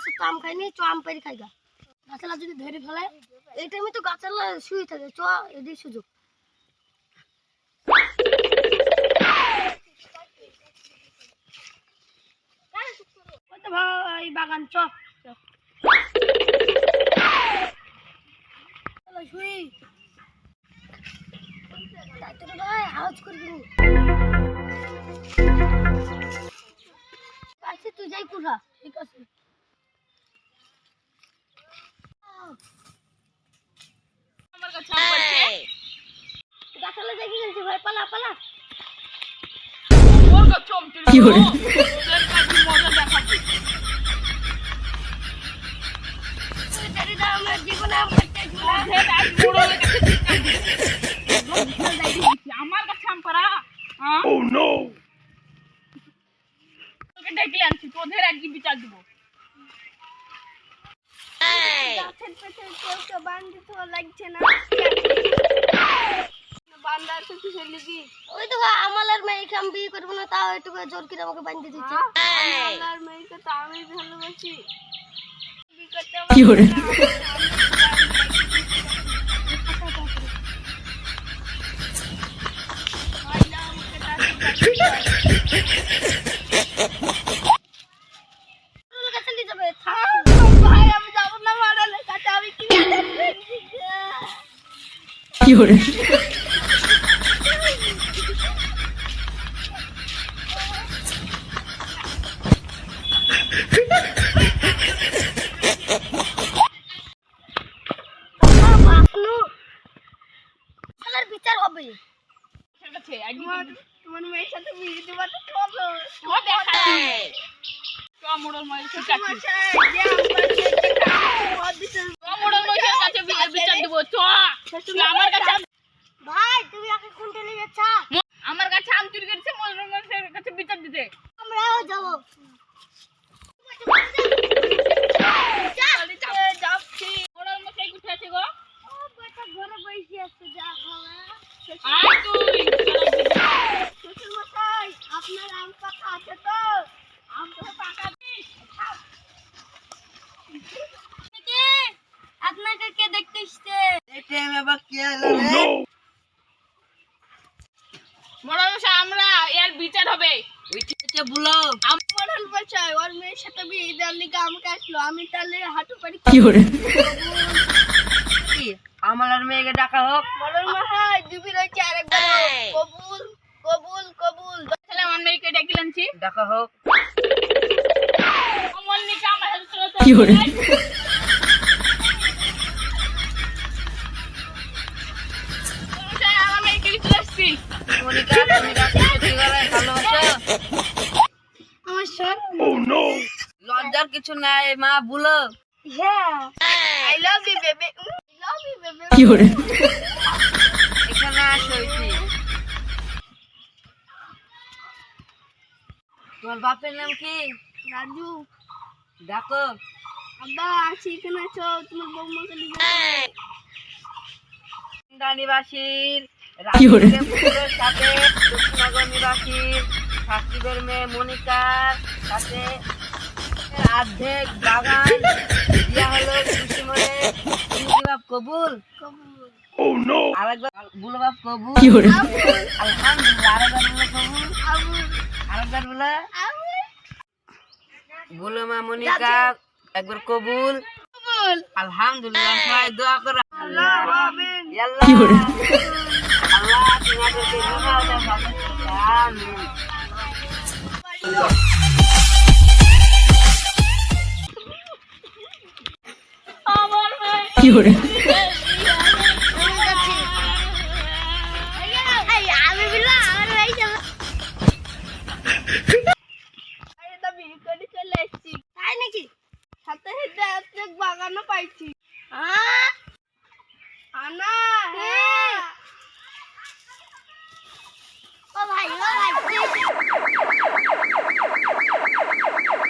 বছর তো আম খাইনি, চ আম পেরে খাইগা। গাছালা যদি ধরে ফেলে এই টাইমে তো গাছালা শুয়ে থাকে, চ এটাই সুযোগ। ওই তো ভাই বাগান, চ শুই ভাই, আওয়াজ করবি আচ্ছা তুই যাই কুড়া, ঠিক আছে। আমার কাছে আম পড়ছে, গাছালা যাই গেছি ভাই, পালা পালা। ওর কাছে আম চুরি কি হলো, ওদের কাছে মজা দেখাবো। তুই জানি না আমরা জীবনে আম খাইতে আসবো না। ওদের আজ মোড়লের কাছে চিৎকার দিচ্ছে, একদম বিশাল ডাইরি দিচ্ছে আমার কাছে আম পাড়া। Oh no! তোকে ডেকে আনছি, তোদের আর কি বিচার দিব। গাছের পেছনে কেউ কেউ বান্ধি তো লাগছে না। বান্ধা আছে কিসের লিগি? ওই তো আমালার মেয়েকে আমি বিয়ে করবো না, তাও একটু জোর করে আমাকে বান্ধে দিচ্ছে। আমালার মেয়েকে তো আমি ভালোবাসি, বিয়ে করতে কি করে? কি করে? বিচার হবে তোমার মেয়ের সাথে বিয়ে দেওয়া তো চলো দেখাচ্ছি। মোড়ল মহেশ কাছে মোড়ল মহেশের কাছে বিচার দিব। চ আমার কাছে ভাই তুমি আগে কোনটা নিয়ে যাচ্ছ? আমার কাছে আম চুরি করেছে, মোড়ল মহেশের কাছে বিচার দিতে আমরাও যাবো। যাচ্ছি। মোড়ল মশাই কোথায় আছে গো? ও বেটা ঘরে বসে আছে, যা খাওয়া। আয় তুই শ্বশুর মশাই আপনার আম পাকা আছে তো? আম তো পাকা দিস। আপনাকে কে দেখতে এসছে? মোড়ল মশাই আমরা এর বিচার হবে। মোড়ল মশাই ওর মেয়ের সাথে বিয়ে দেওয়ার লিগে আমাকে আসলো, আমি তাহলে হাঁটু পাড়ি কি করে? আমালার মেয়েকে ডাকা হোক। মোড়ল মশাই দুবি রয়েছে আরেকবার, কবুল কবুল কবুল। তাহলে আমার মেয়েকে ডেকে আনছি, ডাকা হোক। অমল নিকা আমার হাতে চলে কি করে? আমার মেয়েকে চলে আসছি। মনিকা তুমি কাকে সত্যি করে ভালোবাসো? আমার সব লজ্জার কিছু নাই মা, বলো। হ্যাঁ I love you baby, I love you baby. কি করে? এখানে আসো ইতি। তোমার বাপের নাম কি? রাজু। ডাকো। আব্বা আসি এখানে আছো, তোমার বৌমাকে নিয়ে নিবাসীর কি করে? পুকুরের সাথে দক্ষিণনগর নিবাসীর সাকিবের মেয়ে মনিকার সাথে অর্ধেক বাগান দিয়া হলো খুশি মনে। তুমি কি বাপ কবুল? আরেকবার বলো বাপ কবুল। কি করে? আলহামদুলিল্লাহ। আরেকবার বলো কবুল। আরেকবার বলো। বলো মা মনিকা একবার কবুল। আলহামদুলিল্লাহ। সবাই দোয়া করো। কি করে? আল্লাহ তোমাদেরকে বিবাহ দাও, ভালো করো। আমিন। আমার মেয়ে কি করে? আমি বললাম আমার ভাই যাবে। আরে তো বিয়ে করে চলে এসেছি। তাই নাকি? সাথে সাথে অর্ধেক বাগানও পাইছি। আনা হ্যাঁ। ও ভাই